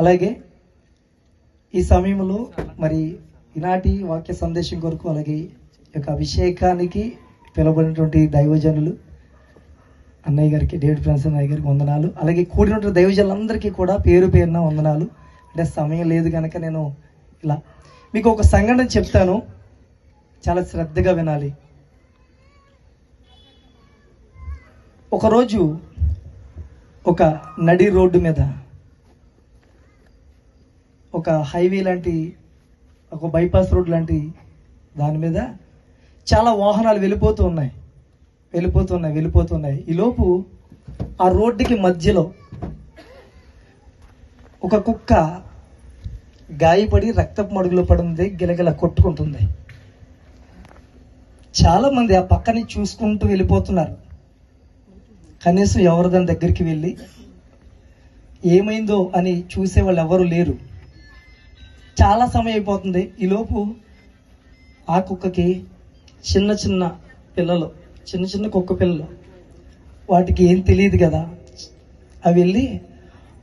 అలాగే ఈ సమయంలో మరి ఈనాటి వాక్య సందేశం కొరకు అలాగే ఈ యొక్క అభిషేకానికి పిలువబడినటువంటి దైవజనులు అన్నయ్య గారికి, డేవిడ్ ఫ్రాన్స్ అన్నయ్య గారికి వందనాలు. అలాగే కూడినటువంటి దైవజనులందరికీ కూడా పేరు పేరున వందనాలు. అంటే సమయం లేదు కనుక నేను ఇలా మీకు ఒక సంఘటన చెప్తాను, చాలా శ్రద్ధగా వినాలి. ఒకరోజు ఒక నడి రోడ్డు మీద, ఒక హైవే లాంటి, ఒక బైపాస్ రోడ్ లాంటి దాని మీద చాలా వాహనాలు వెళ్ళిపోతున్నాయి. ఈలోపు ఆ రోడ్డుకి మధ్యలో ఒక కుక్క గాయపడి రక్తపు మడుగులో పడింది, గిలగిల కొట్టుకుంటుంది. చాలా మంది ఆ పక్కని చూసుకుంటూ వెళ్ళిపోతున్నారు. కనీసం ఎవరు దాని దగ్గరికి వెళ్ళి ఏమైందో అని చూసే వాళ్ళు ఎవరు లేరు. చాలా సమయం అయిపోతుంది. ఈలోపు ఆ కుక్కకి చిన్న చిన్న పిల్లలు, చిన్న కుక్క పిల్లలు, వాటికి ఏం తెలియదు కదా, అవి వెళ్ళి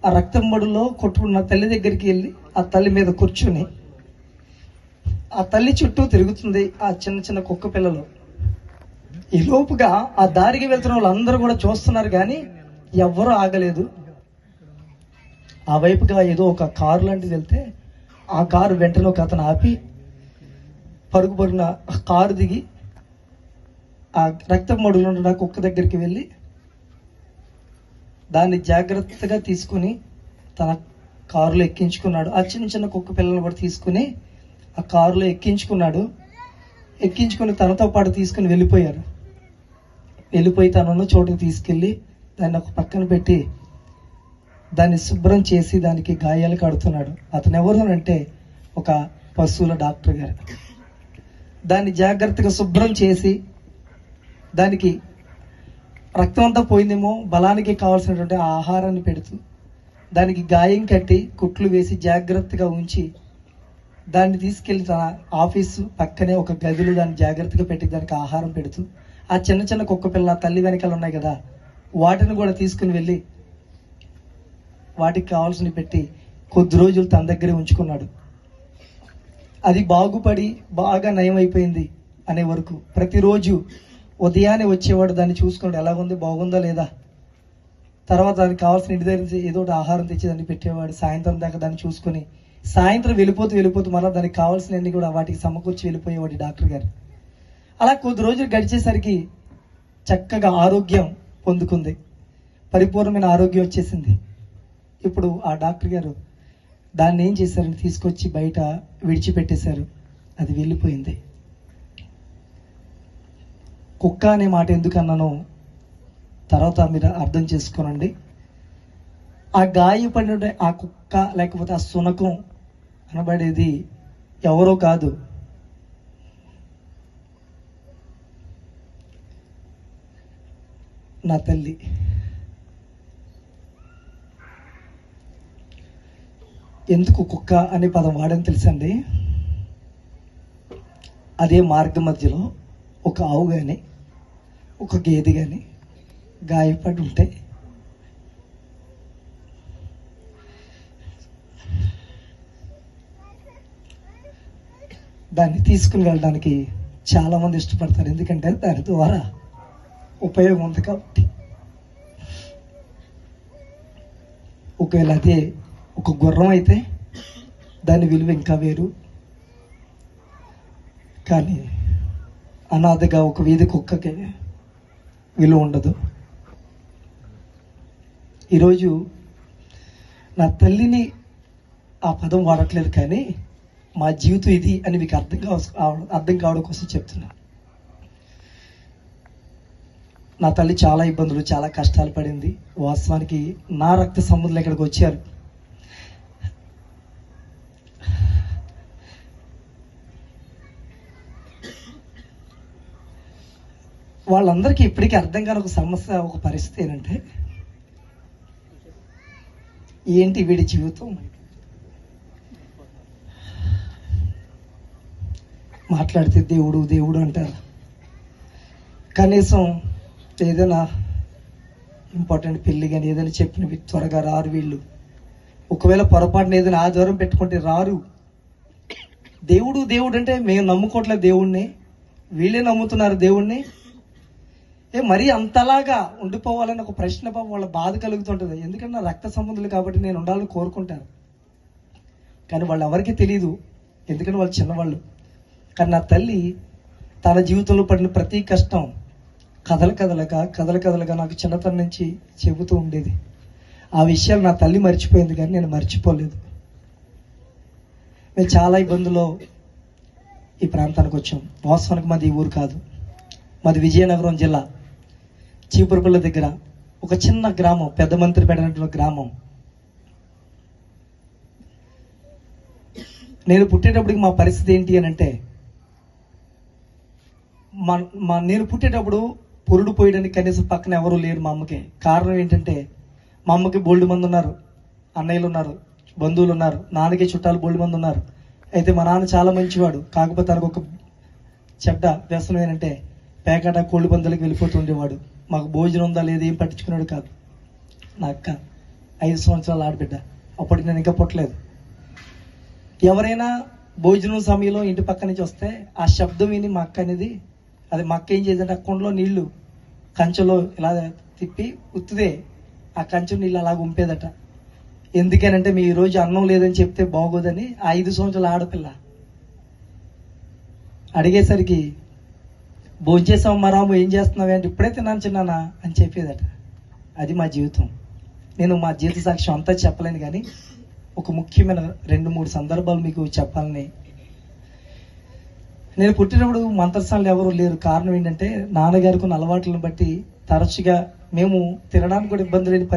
ఆ రక్తం బడులో కొట్టుకున్న తల్లి దగ్గరికి వెళ్ళి ఆ తల్లి మీద కూర్చుని ఆ తల్లి చుట్టూ తిరుగుతుంది ఆ చిన్న కుక్క పిల్లలు. ఈ లోపుగా ఆ దారికి వెళ్తున్న వాళ్ళందరూ కూడా చూస్తున్నారు, కానీ ఎవ్వరూ ఆగలేదు. ఆ వైపుగా ఏదో ఒక కారు లాంటిది వెళ్తే ఆ కారు వెంటనే ఒక అతను ఆపి పరుగున కారు దిగి ఆ రక్తం మడుగులో ఉన్న కుక్క దగ్గరికి వెళ్ళి దాన్ని జాగ్రత్తగా తీసుకుని తన కారులో ఎక్కించుకున్నాడు. ఆ చిన్న కుక్క పిల్లలను కూడా తీసుకుని ఆ కారులో ఎక్కించుకుని తనతో పాటు తీసుకుని వెళ్ళిపోయి తనున్న చోటుకి తీసుకెళ్ళి దాన్ని ఒక పక్కన పెట్టి దాన్ని శుభ్రం చేసి దానికి గాయాలు కడుతున్నాడు. అతను ఎవరు అంటే ఒక పశువుల డాక్టర్ గారు. దాన్ని జాగ్రత్తగా శుభ్రం చేసి దానికి రక్తం అంతా పోయిందేమో, బలానికి కావాల్సినటువంటి ఆహారాన్ని పెడుతూ దానికి గాయం కట్టి కుట్లు వేసి జాగ్రత్తగా ఉంచి దాన్ని తీసుకెళ్లి తన ఆఫీసు పక్కనే ఒక గదిలో దాన్ని జాగ్రత్తగా పెట్టి దానికి ఆహారం పెడుతూ ఆ చిన్న కుక్క పిల్ల తల్లి వెనకాల ఉన్నాయి కదా, వాటిని కూడా తీసుకుని వెళ్ళి వాటికి కావాల్సినవి పెట్టి కొద్ది రోజులు తన దగ్గరే ఉంచుకున్నాడు. అది బాగుపడి బాగా నయం అయిపోయింది అనే వరకు ప్రతిరోజు ఉదయాన్నే వచ్చేవాడు, దాన్ని చూసుకున్నాడు, ఎలా ఉంది, బాగుందా లేదా. తర్వాత దానికి కావాల్సిన ఇంటి దగ్గర ఏదో ఒకటి ఆహారం తెచ్చి దాన్ని పెట్టేవాడు. సాయంత్రం దాకా దాన్ని చూసుకుని సాయంత్రం వెళ్ళిపోతూ మళ్ళీ దానికి కావాల్సినవన్నీ కూడా వాటికి సమకూర్చి వెళ్ళిపోయేవాడు డాక్టర్ గారు. అలా కొద్ది రోజులు గడిచేసరికి చక్కగా ఆరోగ్యం పొందుకుంది, పరిపూర్ణమైన ఆరోగ్యం వచ్చేసింది. ఇప్పుడు ఆ డాక్టర్ గారు దాన్ని ఏం చేశారని తీసుకొచ్చి బయట విడిచిపెట్టేశారు. అది వెళ్ళిపోయింది. కుక్క అనే మాట ఎందుకన్నానో తర్వాత మీరు అర్థం చేసుకోనండి. ఆ గాయపడిన ఆ కుక్క లేకపోతే ఆ శునకం అనబడేది ఎవరో కాదు, నా తల్లి. ఎందుకు కుక్క అనే పదం వాడని తెలుసండి? అదే మార్గ మధ్యలో ఒక ఆవు కానీ ఒక గేదె కానీ గాయపడి ఉంటే దాన్ని తీసుకుని వెళ్ళడానికి చాలామంది ఇష్టపడతారు. ఎందుకంటే దాని ద్వారా ఉపయోగం ఉంది కాబట్టి. ఒకవేళ అదే ఒక గుర్రం అయితే దాని విలువ ఇంకా వేరు. కానీ అనాథగా ఒక వీధి కుక్కకి విలువ ఉండదు. ఈరోజు నా తల్లిని ఆ పదం వాడట్లేదు, కానీ మా జీవితం ఇది అని మీకు అర్థం కావడం కోసం చెప్తున్నా. నా తల్లి చాలా ఇబ్బందులు, చాలా కష్టాలు పడింది. వాస్తవానికి నా రక్త సంబంధులు ఇక్కడికి వచ్చారు. వాళ్ళందరికీ ఇప్పటికీ అర్థం కాని ఒక సమస్య, ఒక పరిస్థితి ఏంటంటే, ఏంటి వీడి జీవితం, మాట్లాడితే దేవుడు దేవుడు అంటారు. కనీసం ఏదైనా ఇంపార్టెంట్ పెళ్ళి కానీ ఏదైనా చెప్పినవి త్వరగా రారు వీళ్ళు. ఒకవేళ పొరపాటున ఏదైనా ఆధారం పెట్టుకుంటే రారు. దేవుడు దేవుడు అంటే మేము నమ్ముకోవట్లేదు దేవుణ్ణి, వీళ్ళే నమ్ముతున్నారు దేవుణ్ణి. మరీ అంతలాగా ఉండిపోవాలని ఒక ప్రశ్న పాపం వాళ్ళ బాధ కలుగుతుంటుంది. ఎందుకంటే నా రక్త సంబంధులు కాబట్టి నేను ఉండాలని కోరుకుంటాను. కానీ వాళ్ళు ఎవరికి తెలియదు, ఎందుకంటే వాళ్ళు చిన్నవాళ్ళు. కానీ నా తల్లి తన జీవితంలో పడిన ప్రతి కష్టం కదలకదలగా నాకు చిన్నతనం నుంచి చెబుతూ ఉండేది. ఆ విషయాలు నా తల్లి మర్చిపోయింది, కానీ నేను మర్చిపోలేదు. మేము చాలా ఇబ్బందుల్లో ఈ ప్రాంతానికి వచ్చాం. వాస్తవానికి మాది ఈ ఊరు కాదు, మాది విజయనగరం జిల్లా చీపురుపల్లి దగ్గర ఒక చిన్న గ్రామం, పెద్ద మంత్రి పెట్టినటువంటి గ్రామం. నేను పుట్టేటప్పటికి మా పరిస్థితి ఏంటి అని అంటే, నేను పుట్టేటప్పుడు పురుడు పోయడానికి కనీసం పక్కన ఎవరు లేరు మా అమ్మకి. కారణం ఏంటంటే, మా అమ్మకి బోల్డ్ మంది ఉన్నారు, అన్నయ్యలు ఉన్నారు, బంధువులు ఉన్నారు, నాన్నకి చుట్టాలు బోల్డ్ మంది ఉన్నారు. అయితే మా నాన్న చాలా మంచివాడు, కాకపోతే తనకు ఒక చెడ్డ వ్యసనం ఏంటంటే పేకాట కోళ్ళు పందులకు వెళ్ళిపోతూ ఉండేవాడు. మాకు భోజనం ఉందా లేదా ఏం పట్టించుకున్నాడు కాదు. నా అక్క 5 సంవత్సరాల ఆడబిడ్డ, అప్పటికి నేను ఇంకా పుట్టలేదు. ఎవరైనా భోజనం సమయంలో ఇంటి పక్క నుంచి వస్తే ఆ శబ్దం విని మా అక్క అనేది, అది మా అక్క ఏం చేసేదంటే ఆ కుండలో నీళ్లు కంచెలో ఇలా తిప్పి ఉత్తుదే ఆ కంచె నీళ్ళు అలాగ ఉంపేదట. ఎందుకనంటే మీ ఈరోజు అన్నం లేదని చెప్తే బాగోదని. ఆ 5 సంవత్సరాల ఆడపిల్ల అడిగేసరికి, భోంచేసామమ్మా రాము, ఏం చేస్తున్నావు అంటే, ఇప్పుడే తిన్నాను చిన్నానా అని చెప్పేదట. అది మా జీవితం. నేను మా జీవిత సాక్ష్యం అంతా చెప్పలేను, కానీ ఒక ముఖ్యమైన 2-3 సందర్భాలు మీకు చెప్పాలని. నేను పుట్టినప్పుడు మంత్రస్థానాలు ఎవరు లేరు. కారణం ఏంటంటే, నాన్నగారికి ఉన్న అలవాట్లను బట్టి తరచుగా మేము తినడానికి కూడా ఇబ్బంది లేని